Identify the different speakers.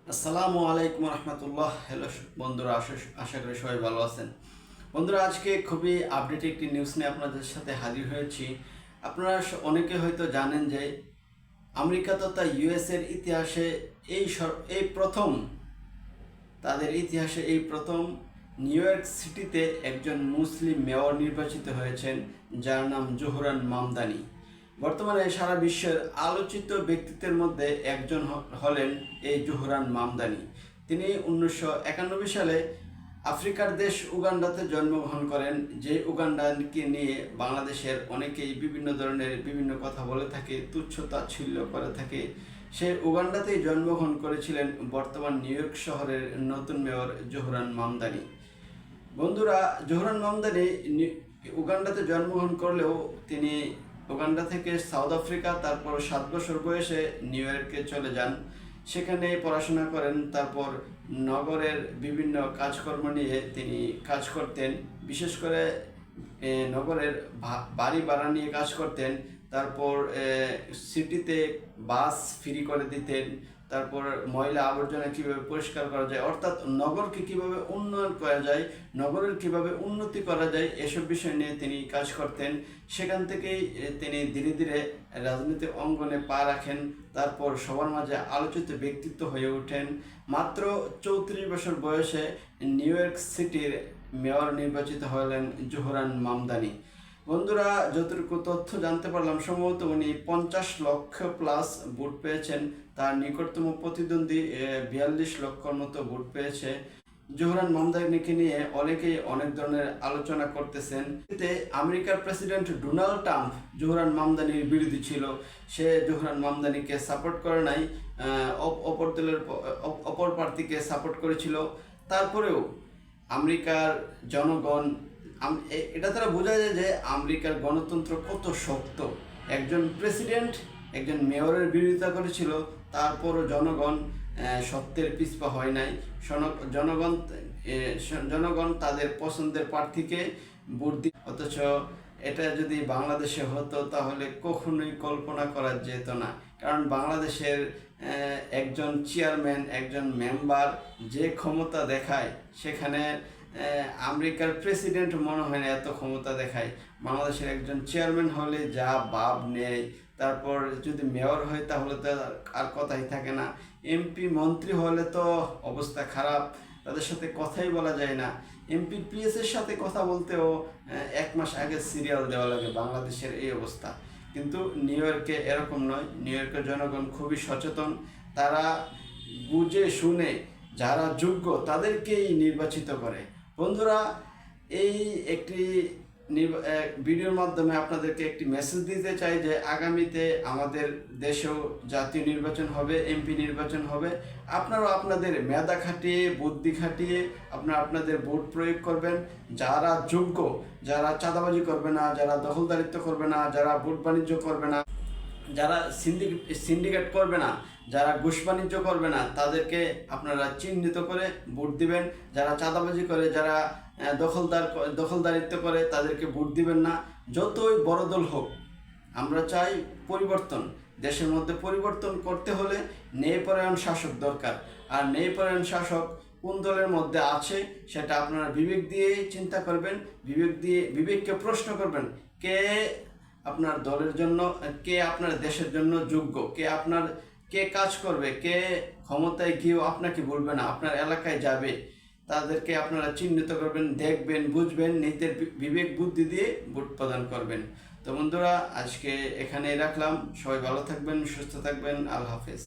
Speaker 1: আসসালামু আলাইকুম রহমতুল্লাহ। হ্যালো বন্ধুরা, আশা করি সবাই ভালো আছেন। বন্ধুরা, আজকে খুবই আপডেট একটি নিউজ নিয়ে আপনাদের সাথে হাজির হয়েছি। আপনারা অনেকে হয়তো জানেন যে আমেরিকা তথা ইউএসের ইতিহাসে এই প্রথম তাদের ইতিহাসে এই প্রথম নিউ ইয়র্ক সিটিতে একজন মুসলিম মেয়র নির্বাচিত হয়েছেন, যার নাম জোহরান মামদানি। বর্তমানে সারা বিশ্বের আলোচিত ব্যক্তিত্বের মধ্যে একজন হলেন এই জোহরান মামদানি। তিনি 1991 সালে আফ্রিকার দেশ উগান্ডাতে জন্মগ্রহণ করেন, যে উগান্ডাকে নিয়ে বাংলাদেশের অনেকেই বিভিন্ন ধরনের বিভিন্ন কথা বলে থাকে, তুচ্ছ তাচ্ছিল্য করে থাকে। সে উগান্ডাতেই জন্মগ্রহণ করেছিলেন বর্তমান নিউ ইয়র্ক শহরের নতুন মেয়র জোহরান মামদানি। বন্ধুরা, জোহরান মামদানি উগান্ডাতে জন্মগ্রহণ করলেও তিনি উগান্ডা থেকে সাউথ আফ্রিকা, তারপর 7 বছর বয়সে নিউ ইয়র্কে চলে যান। সেখানে পড়াশোনা করেন। তারপর নগরের বিভিন্ন কাজকর্ম নিয়ে তিনি কাজ করতেন। বিশেষ করে নগরের বাড়ি ভাড়া নিয়ে কাজ করতেন। তারপর সিটিতে বাস ফ্রি করে দিতেন। তারপর ময়লা আবর্জনা কীভাবে পরিষ্কার করা যায়, অর্থাৎ নগরকে কীভাবে উন্নয়ন করা যায়, নগরের কীভাবে উন্নতি করা যায়, এসব বিষয় নিয়ে তিনি কাজ করতেন। সেখান থেকেই তিনি ধীরে ধীরে রাজনীতির অঙ্গনে পা রাখেন। তারপর সবার মাঝে আলোচিত ব্যক্তিত্ব হয়ে ওঠেন। মাত্র 34 বছর বয়সে নিউ ইয়র্ক সিটির মেয়র নির্বাচিত হলেন জোহরান মামদানি। বন্ধুরা, যতটুকু তথ্য জানতে পারলাম, সম্ভবত উনি 50 লক্ষ প্লাস ভোট পেয়েছেন। তার নিকটতম প্রতিদ্বন্দ্বী 42 লক্ষর মতো ভোট পেয়েছে। জোহরান মামদানিকে নিয়ে অনেকেই অনেক ধরনের আলোচনা করতেছেন। এতে আমেরিকার প্রেসিডেন্ট ডোনাল্ড ট্রাম্প জোহরান মামদানির বিরোধী ছিল। সে জোহরান মামদানিকে সাপোর্ট করে নাই, অপর প্রার্থীকে সাপোর্ট করেছিল। তারপরেও আমেরিকার জনগণ, এটা তারা বোঝা যায় যে আমেরিকার গণতন্ত্র কত শক্ত। একজন প্রেসিডেন্ট একজন মেয়রের বিরোধিতা করেছিল, তারপরও জনগণ সত্যের পিছপা হয় নাই। জনগণ তাদের পছন্দের প্রার্থীকে ভোট দিয়ে, অথচ এটা যদি বাংলাদেশে হতো তাহলে কখনোই কল্পনা করা যেত না। কারণ বাংলাদেশের একজন চেয়ারম্যান, একজন মেম্বার যে ক্ষমতা দেখায়, সেখানে আমেরিকার প্রেসিডেন্ট মনে হয় না এত ক্ষমতা দেখায়। বাংলাদেশের একজন চেয়ারম্যান হলে যা ভাব নেয়, তারপর যদি মেয়র হয় তাহলে তো আর কথাই থাকে না। এমপি মন্ত্রী হলে তো অবস্থা খারাপ, তাদের সাথে কথাই বলা যায় না। এমপি পিএসের সাথে কথা বলতেও 1 মাস আগে সিরিয়াল দেওয়া লাগে। বাংলাদেশের এই অবস্থা। কিন্তু নিউ ইয়র্কে এরকম নয়। নিউ ইয়র্কের জনগণ খুবই সচেতন। তারা বুঝে শুনে যারা যোগ্য তাদেরকেই নির্বাচিত করে। বন্ধুরা, এই একটি ভিডিওর মাধ্যমে আপনাদেরকে একটি মেসেজ দিতে চাই যে আগামীতে আমাদের দেশেও জাতীয় নির্বাচন হবে, এমপি নির্বাচন হবে। আপনারাও আপনাদের মেধা খাটিয়ে, বুদ্ধি খাটিয়ে আপনাদের ভোট প্রয়োগ করবেন। যারা যোগ্য, যারা চাঁদাবাজি করবে না, যারা দখলদারিত্ব করবে না, যারা ভোট বাণিজ্য করবে না, যারা সিন্ডিকেট করবে না, যারা ঘুষ বাণিজ্য করবে না, তাদেরকে আপনারা চিহ্নিত করে ভোট দিবেন। যারা চাঁদাবাজি করে, যারা দখলদারিত্ব করে, তাদেরকে ভোট দিবেন না। যতই বড় দল হোক, আমরা চাই পরিবর্তন। দেশের মধ্যে পরিবর্তন করতে হলে ন্যায়পরায়ণ শাসক দরকার। আর ন্যায়পরায়ণ শাসক কোন দলের মধ্যে আছে সেটা আপনারা বিবেক দিয়েই চিন্তা করবেন। বিবেককে প্রশ্ন করবেন, কে আপনার দলের জন্য, কে আপনার দেশের জন্য যোগ্য, কে কাজ করবে, কে ক্ষমতায় গিয়েও আপনাকে বলবে না, আপনার এলাকায় যাবে। তাদেরকে আপনারা চিহ্নিত করবেন, দেখবেন, বুঝবেন, নিজের বিবেক বুদ্ধি দিয়ে ভোট প্রদান করবেন। তো বন্ধুরা, আজকে এখানেই রাখলাম। সবাই ভালো থাকবেন, সুস্থ থাকবেন। আল্লাহ হাফেজ।